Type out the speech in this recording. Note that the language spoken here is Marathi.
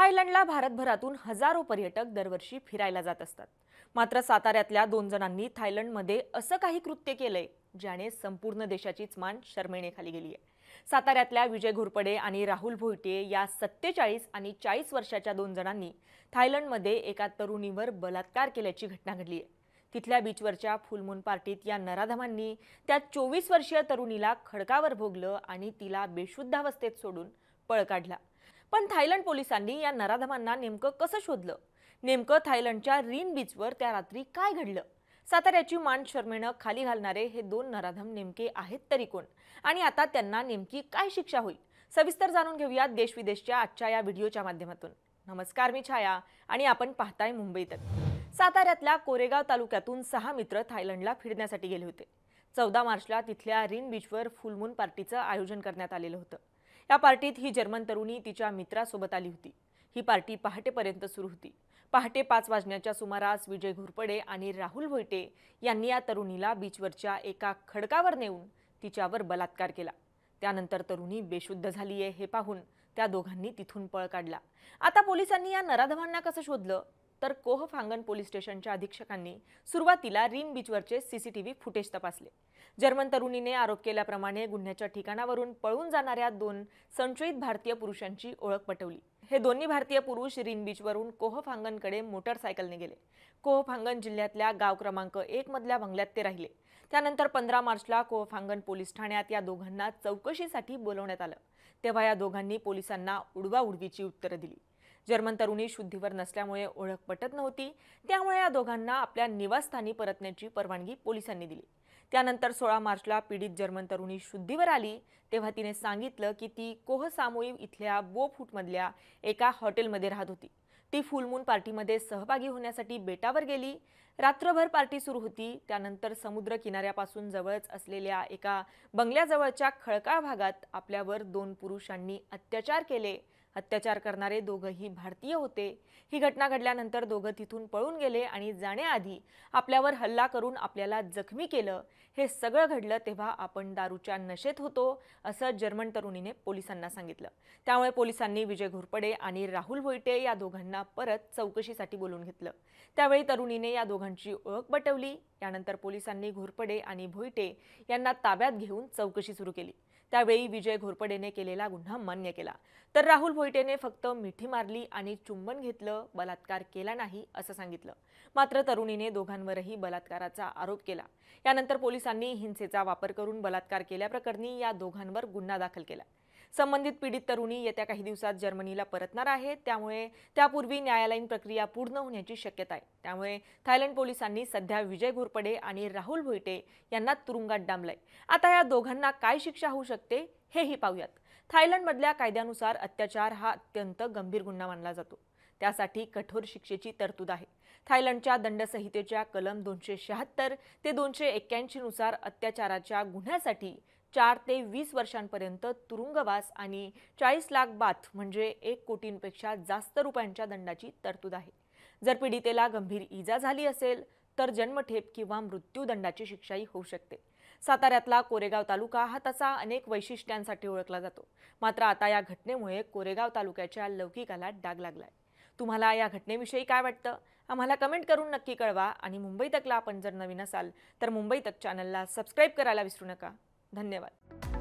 थायलंडला भारतभरातून हजारो पर्यटक दरवर्षी फिरायला जात असतात। मात्र साताऱ्यातल्या 2 जणांनी थायलंडमध्ये असं काही कृत्य केलंय ज्याने संपूर्ण देशाचीच मान शरमेनेखाली गेली आहे। साताऱ्यातल्या विजय घोरपडे आणि राहुल भोईटे या 47 आणि 40 वर्षाच्या 2 जणांनी थायलंडमध्ये एका तरुणीवर बलात्कार केल्याची घटना घडली आहे। तिथल्या बीचवरच्या फुल पार्टीत या नराधमांनी त्या 24 वर्षीय तरुणीला खडकावर भोगलं आणि तिला बेशुद्धावस्थेत सोडून पळ काढला। पण थायलंड पोलिसांनी या नराधमांना नेमकं कसं शोधलं? नेमकं थायलंडच्या रीन बीचवर त्या रात्री काय घडलं? साताऱ्याची मान शरमेनं खाली घालणारे हे 2 नराधम नेमके आहेत तरी कोण? आणि आता त्यांना नेमकी काय शिक्षा होईल? सविस्तर जाणून घेऊया देश विदेशच्या आजच्या या व्हिडिओच्या माध्यमातून। नमस्कार, मी छाया आणि आपण पाहताय मुंबई तक। साताऱ्यातल्या कोरेगाव तालुक्यातून 6 मित्र थायलंडला फिरण्यासाठी गेले होते। 14 मार्चला तिथल्या रीन बीचवर फुल पार्टीचं आयोजन करण्यात आलेलं होतं। या पार्टीत ही जर्मन तरुणी तिच्या मित्रासोबत आली होती। ही पार्टी पहाटेपर्यंत सुरू होती। पहाटे 5 वाजण्याच्या सुमारास विजय घोरपडे आणि राहुल भोईटे यांनी या तरुणीला बीचवरच्या एका खडकावर नेऊन तिच्यावर बलात्कार केला। त्यानंतर तरुणी बेशुद्ध झालीये हे पाहून त्या दोघांनी तिथून पळ काढला। आता पोलिसांनी या नराधमांना कसं शोधलं? तर कोहफांगन पोलीस स्टेशनच्या अधीक्षकांनी सुरुवातीला रीन बीचवरचे सीसीटीव्ही फुटेज तपासले। जर्मन तरुणीने आरोप केल्याप्रमाणे गुन्ह्याच्या ठिकाणावरून पळून जाणाऱ्या 2 संशयित भारतीय पुरुषांची ओळख पटवली। हे दोन्ही भारतीय पुरुष रीन बीचवरून कोहफांगनकडे मोटरसायकलने गेले। कोहफांगन जिल्ह्यातल्या गाव क्रमांक 1 मधल्या बंगल्यात ते राहिले। त्यानंतर 15 मार्चला कोहफांगन पोलीस ठाण्यात या दोघांना चौकशीसाठी बोलवण्यात आलं। तेव्हा या दोघांनी पोलिसांना उडवाउडवीची उत्तरं दिली। जर्मन तरुणी शुद्धीवर नसल्यामुळे ओळख पटत नव्हती, त्यामुळे या दोघांना आपल्या निवासस्थानी परतण्याची परवानगी पोलिसांनी दिली। त्यानंतर 16 मार्चला पीडित जर्मन तरुणी शुद्धीवर आली तेव्हा तिने सांगितलं की ती कोहसामुई इथल्या बोफूटमधल्या एका हॉटेलमध्ये राहत होती। ती फुल पार्टीमध्ये सहभागी होण्यासाठी बेटावर गेली। रात्रभर पार्टी सुरू होती। त्यानंतर समुद्र किनाऱ्यापासून जवळच असलेल्या एका बंगल्याजवळच्या खडकाळ भागात आपल्यावर 2 पुरुषांनी अत्याचार केले। अत्याचार करणारे दोघंही भारतीय होते। ही घटना घडल्यानंतर दोघं तिथून पळून गेले आणि जाण्याआधी आपल्यावर हल्ला करून आपल्याला जखमी केलं। हे सगळं घडलं तेव्हा आपण दारूच्या नशेत होतो, असं जर्मन तरुणीने पोलिसांना सांगितलं। त्यामुळे पोलिसांनी विजय घोरपडे आणि राहुल भोईटे या दोघांना परत चौकशीसाठी बोलवून घेतलं। त्यावेळी तरुणीने या दोघांची ओळख पटवली। यानंतर पोलिसांनी घोरपडे आणि भोईटे यांना ताब्यात घेऊन चौकशी सुरू केली। त्यावेळी विजय घोरपडेने केलेला गुन्हा मान्य केला, तर राहुल भोईटेने फक्त मिठी मारली आणि चुंबन घेतलं, बलात्कार केला नाही असं सांगितलं। मात्र तरुणीने दोघांवरही बलात्काराचा आरोप केला। यानंतर पोलिसांनी हिंसेचा वापर करून बलात्कार केल्याप्रकरणी या दोघांवर गुन्हा दाखल केला। संबंधित पीडित तरुणी येत्या काही दिवसात जर्मनीला परतणार आहे, त्यामुळे त्यापूर्वी न्यायालयीन प्रक्रिया पूर्ण होण्याची शक्यता आहे। त्यामुळे थायलंड पोलिसांनी सध्या विजय घोरपडे आणि राहुल भोईटे यांना तुरुंगात डांबलंय। आता या दोघांना काय शिक्षा होऊ शकते हेही पाहूयात। थायलंडमधल्या कायद्यानुसार अत्याचार हा अत्यंत गंभीर गुन्हा मानला जातो। त्यासाठी कठोर शिक्षेची तरतूद आहे। थायलंडच्या दंडसंहितेच्या कलम 276 ते 281 नुसार अत्याचाराच्या गुन्ह्यासाठी 4 ते 20 वर्षांपर्यंत तुरुंगवास आणि 40 लाख बाथ म्हणजे 1 कोटींपेक्षा जास्त रुपयांच्या दंडाची तरतूद आहे। जर पीडितेला गंभीर इजा झाली असेल तर जन्मठेप किंवा मृत्यूदंडाची शिक्षाही होऊ शकते। साताऱ्यातला कोरेगाव तालुका हा तसा अनेक वैशिष्ट्यांसाठी ओळखला जातो। मात्र आता या घटनेमुळे कोरेगाव तालुक्याच्या लौकिकाला डाग लागलाय। तुम्हाला या घटनेविषयी काय वाटतं? आम्हाला कमेंट करून नक्की कळवा आणि मुंबई तकला आपण जर नवीन असाल तर मुंबई तक चॅनलला सबस्क्राइब करायला विसरू नका। धन्यवाद।